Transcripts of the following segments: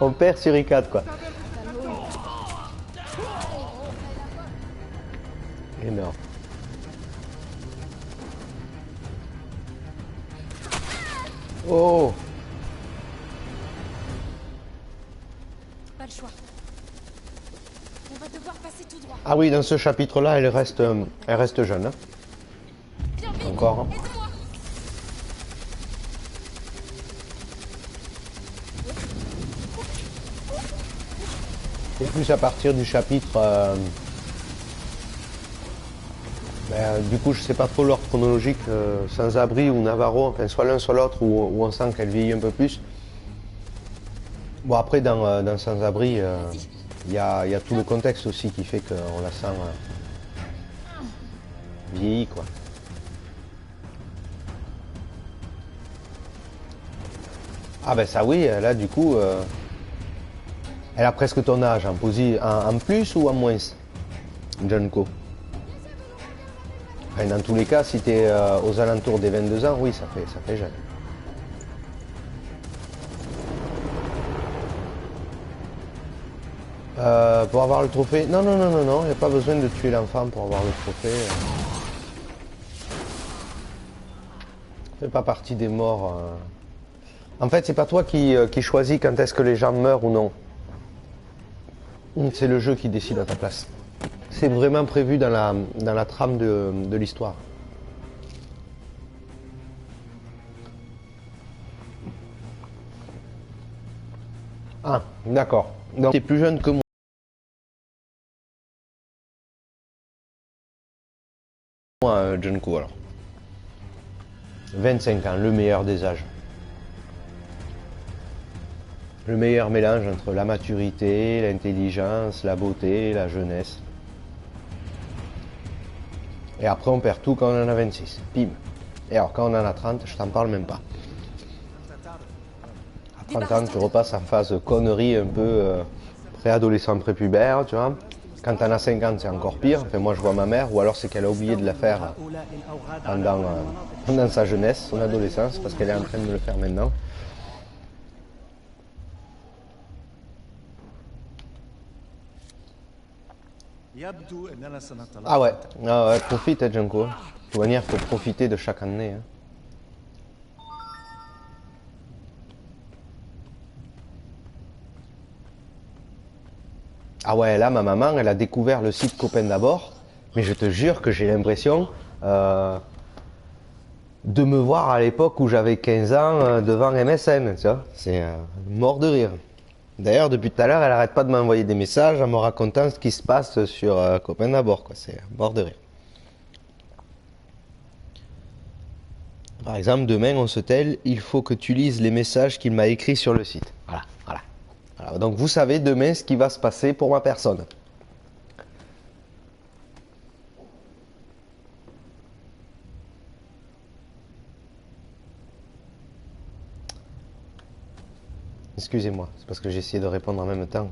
On perd sur I4 quoi. Énorme. Oh! Pas le choix. On va devoir passer tout droit. Ah oui, dans ce chapitre-là, elle reste jeune. Hein. Viens vite. Encore. Hein. Aide-moi. Et plus à partir du chapitre... du coup, je sais pas trop l'ordre chronologique, Sans-Abri ou Navarro, enfin soit l'un soit l'autre, où on sent qu'elle vieillit un peu plus. Bon, après, dans Sans-Abri, il y a tout le contexte aussi qui fait qu'on la sent vieillie, quoi. Ah ben ça oui, là du coup, elle a presque ton âge, en plus ou en moins, Junko. Enfin, dans tous les cas, si tu es aux alentours des 22 ans, oui, ça fait jeune. Pour avoir le trophée, non, il n'y a pas besoin de tuer l'enfant pour avoir le trophée. Ça fait pas partie des morts. En fait, c'est pas toi qui choisis quand est-ce que les gens meurent ou non. C'est le jeu qui décide à ta place. C'est vraiment prévu dans la trame de l'histoire. Ah, d'accord. Donc, tu es plus jeune que moi, Junko, alors. 25 ans, le meilleur des âges. Le meilleur mélange entre la maturité, l'intelligence, la beauté, la jeunesse. Et après, on perd tout quand on en a 26. Pim. Et alors, quand on en a 30, je t'en parle même pas. À 30 ans, tu repasses en phase connerie un peu préadolescent, prépubère, tu vois. Quand t'en as 50, c'est encore pire. Enfin, moi, je vois ma mère, ou alors c'est qu'elle a oublié de la faire pendant sa jeunesse, son adolescence, parce qu'elle est en train de le faire maintenant. Ah ouais, profite, Junko. De toute manière, il faut profiter de chaque année. Hein. Ah ouais, là, ma maman, elle a découvert le site Copain d'abord, mais je te jure que j'ai l'impression de me voir à l'époque où j'avais 15 ans devant MSN, tu vois. C'est mort de rire. D'ailleurs, depuis tout à l'heure, elle arrête pas de m'envoyer des messages en me racontant ce qui se passe sur Copain d'abord, quoi. C'est mort de rire. Par exemple, demain, on se tel, il faut que tu lises les messages qu'il m'a écrits sur le site. Voilà. Donc, vous savez demain ce qui va se passer pour ma personne. Excusez-moi, c'est parce que j'ai essayé de répondre en même temps.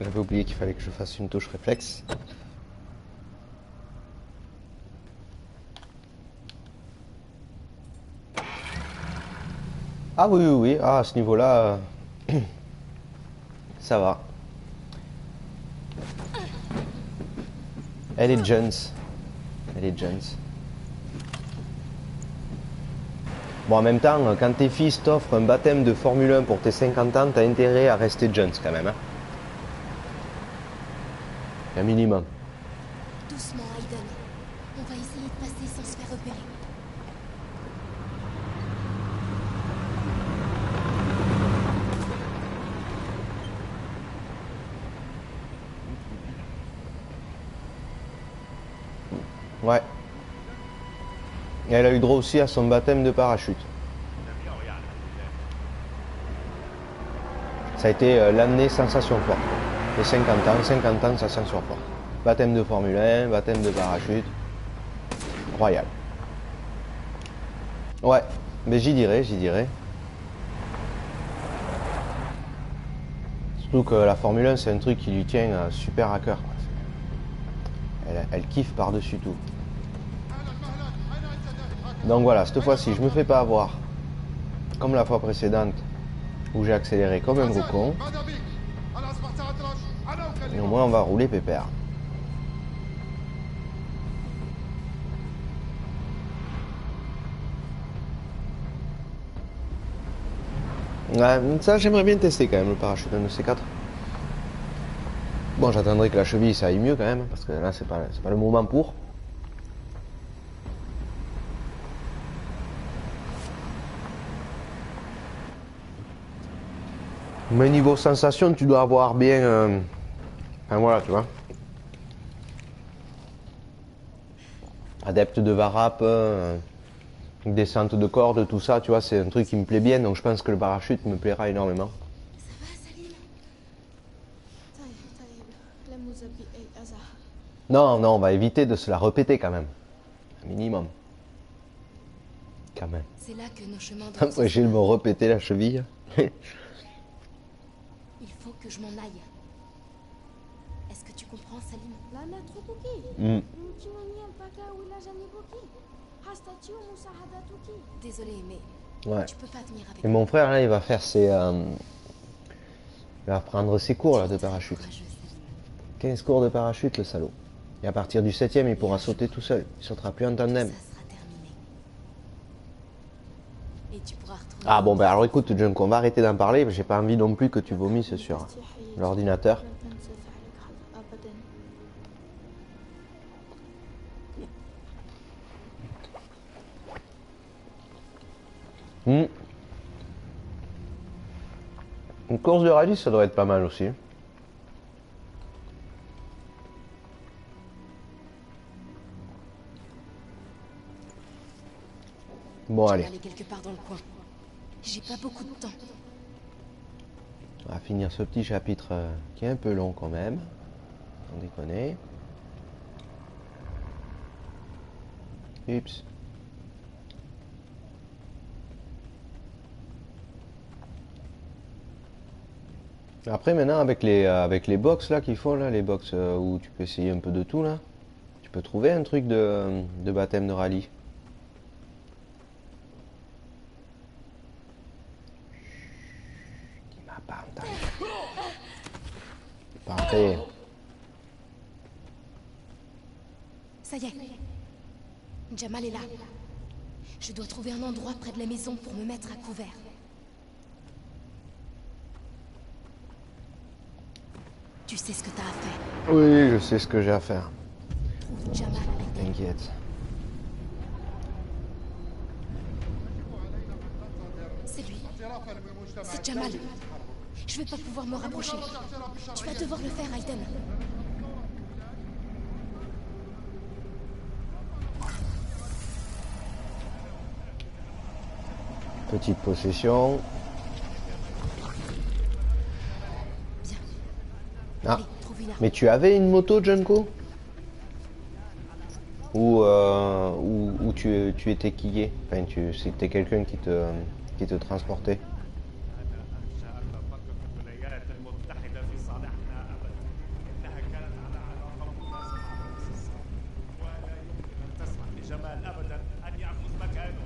J'avais oublié qu'il fallait que je fasse une touche réflexe. Ah oui. Ah, à ce niveau-là, ça va. Elle est jeune. Bon, en même temps, quand tes fils t'offrent un baptême de Formule 1 pour tes 50 ans, t'as intérêt à rester jeune quand même. Hein. Un minimum. Doucement, Aiden. On va essayer de passer sans se faire repérer. Ouais. Et elle a eu droit aussi à son baptême de parachute. Ça a été l'année sensation forte. Les 50 ans, sensation forte. Baptême de Formule 1, baptême de parachute. Royal. Ouais, mais j'y dirais. Surtout que la Formule 1, c'est un truc qui lui tient super à cœur. Elle kiffe par-dessus tout. Donc voilà, cette fois-ci, je me fais pas avoir, comme la fois précédente, où j'ai accéléré comme un gros con. Et au moins on va rouler pépère. Ouais, ça j'aimerais bien tester quand même le parachute de C4. Bon, j'attendrai que la cheville ça aille mieux quand même, parce que là c'est pas le moment pour. Mais niveau sensation, tu dois avoir bien... Enfin voilà, tu vois. Adepte de varap, descente de corde, tout ça, tu vois, c'est un truc qui me plaît bien, donc je pense que le parachute me plaira énormément. Ça va, Salim? Non, non, on va éviter de se la répéter quand même. Un minimum. Quand même. C'est là que nos chemins doivent se Après, j'ai me répéter la cheville. Il faut que je m'en aille. Est-ce que tu comprends, Salim? Mm. Désolée, mais Ouais. tu peux pas venir avec Et mon frère, là, il va faire ses... il va prendre ses cours, là, de parachute. courageux, Salim. 15 cours de parachute, le salaud. Et à partir du 7e, il pourra sauter tout seul. Il sautera plus en tandem. Ça sera terminé. Et tu pourras retrouver... Ah bon, ben alors écoute, Junk, on va arrêter d'en parler. J'ai pas envie non plus que tu vomisses sur l'ordinateur. Hmm. Une course de rallye, ça doit être pas mal aussi. Bon, Je vais allez. aller quelque part dans le coin. J'ai pas beaucoup de temps. On va finir ce petit chapitre qui est un peu long quand même. On déconne. Oups. Après maintenant avec les box là qu'il faut là, les box où tu peux essayer un peu de tout là, tu peux trouver un truc de baptême de rallye. Il m'a pas entendu. Parfait. Ça y est. Jamal est là. Je dois trouver un endroit près de la maison pour me mettre à couvert. Tu sais ce que t'as à faire. Oui, je sais ce que j'ai à faire. Trouve Jamal. T'inquiète. C'est lui. C'est Jamal. Je vais pas pouvoir me rapprocher. Tu vas devoir le faire, Aiden. Petite possession. Bien. Ah, Allez, trouve une arme. mais tu avais une moto, Junko? Ou tu étais quillé? Enfin, c'était quelqu'un qui te transportait. الولايات المتحدة في صالحنا أبدا إنها كانت على علاقة ممتازة مع الأساس ولا يمكن أن تسمح لجمال أبدا أن يأخذ مكانه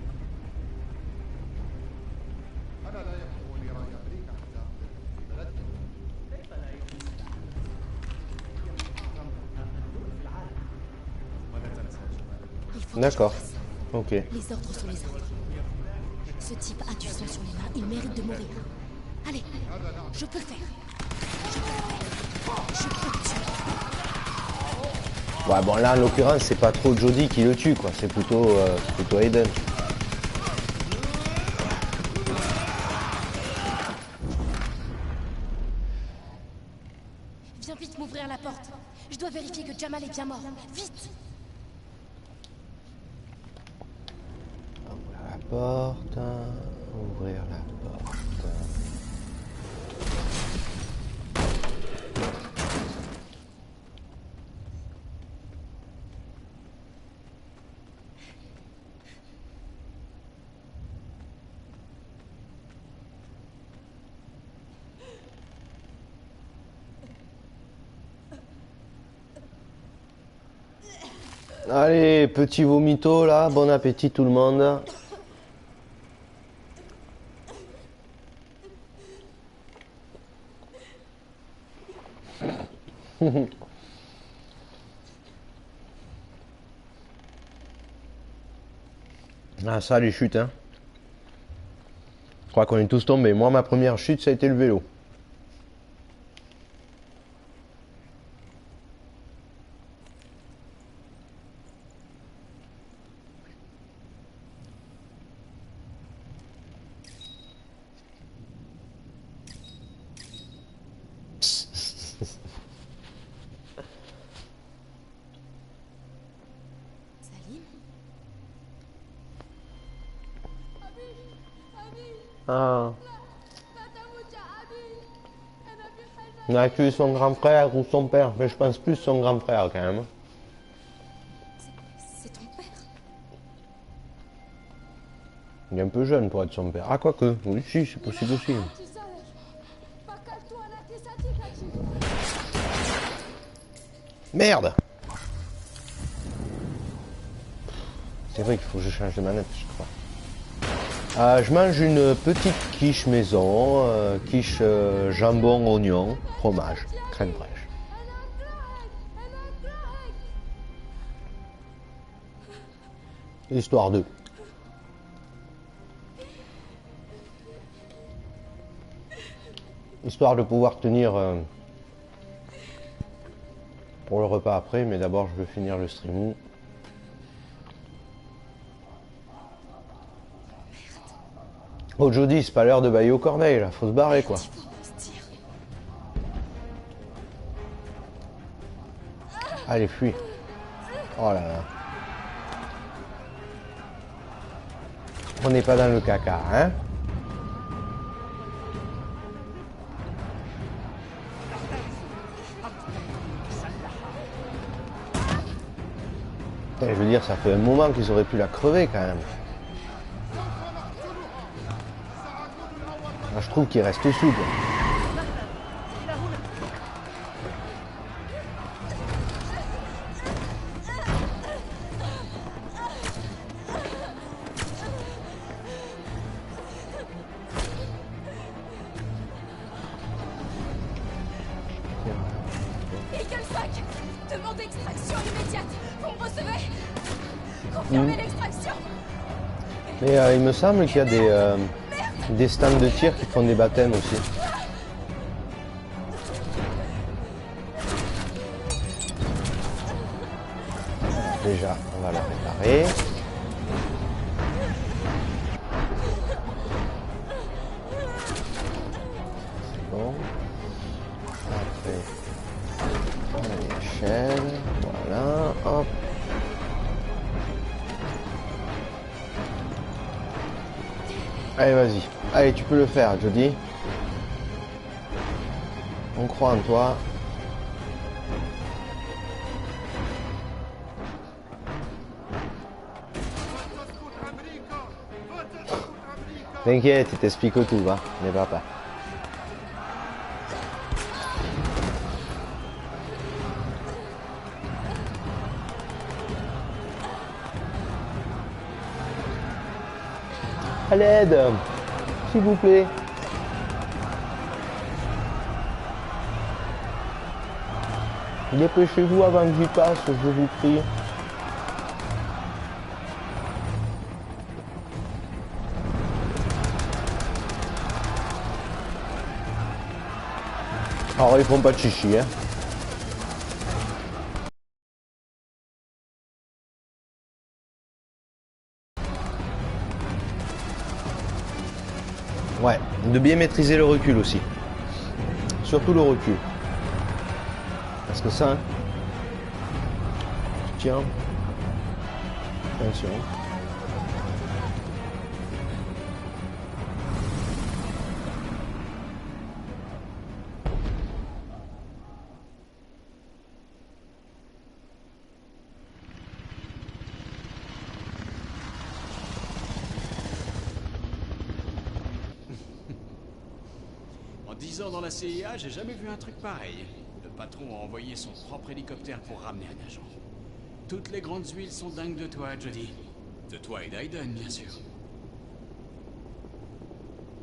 أنا لا يهمني رأي أمريكا حتى في بلدنا كيف لا يمكن ولا تنسى جمال Il faut que je D'accord. le fasse. Ok. Les ordres sont les ordres. Ce type a du sang sur les mains. Il mérite de mourir. Allez, je peux le faire. Je peux le tuer. Ouais, bon là en l'occurrence c'est pas trop Jody qui le tue quoi, c'est plutôt Aiden. Viens vite m'ouvrir la porte. Je dois vérifier que Jamal est bien mort. Vite! Ouvrir la porte, ouvrir la porte. Allez, petit vomito là, bon appétit tout le monde. Ah ça les chutes hein. Je crois qu'on est tous tombés. Moi ma première chute ça a été le vélo. Salim? Ah. On a tué son grand frère ou son père, mais je pense plus son grand frère quand même. C'est ton père? Il est un peu jeune pour être son père. Ah quoique, oui si c'est possible aussi. Merde! C'est vrai qu'il faut que je change de manette, je crois. Je mange une petite quiche maison, quiche jambon, oignon, fromage, crème fraîche. Histoire de. Histoire de pouvoir tenir pour le repas après, mais d'abord je veux finir le streaming. Oh Jody, c'est pas l'heure de bailler aux corneilles là, faut se barrer quoi. Allez, fuis. Oh là là. On n'est pas dans le caca, hein? Je veux dire, ça fait un moment qu'ils auraient pu la crever quand même. Moi, je trouve qu'il reste souple. Eagle 5! Demande d'extraction immédiate! Vous me recevez? Confirmez l'extraction! Mais il me semble qu'il y a des stands de tir qui font des baptêmes aussi. Déjà, on va la réparer. C'est bon. Après, l'échelle. Voilà, hop. Allez, vas-y. Allez, tu peux le faire, Jody. On croit en toi. T'inquiète, il t'explique tout, va. N'aie pas. À l'aide, s'il vous plaît. Dépêchez-vous avant que j'y passe, je vous prie. Alors ils font pas de chichi, hein. Ouais, de bien maîtriser le recul aussi. Surtout le recul. Parce que ça, hein, tiens, attention. En 10 ans dans la CIA, j'ai jamais vu un truc pareil. Le patron a envoyé son propre hélicoptère pour ramener un agent. Toutes les grandes huiles sont dingues de toi, Jody. De toi et d'Aiden, bien sûr.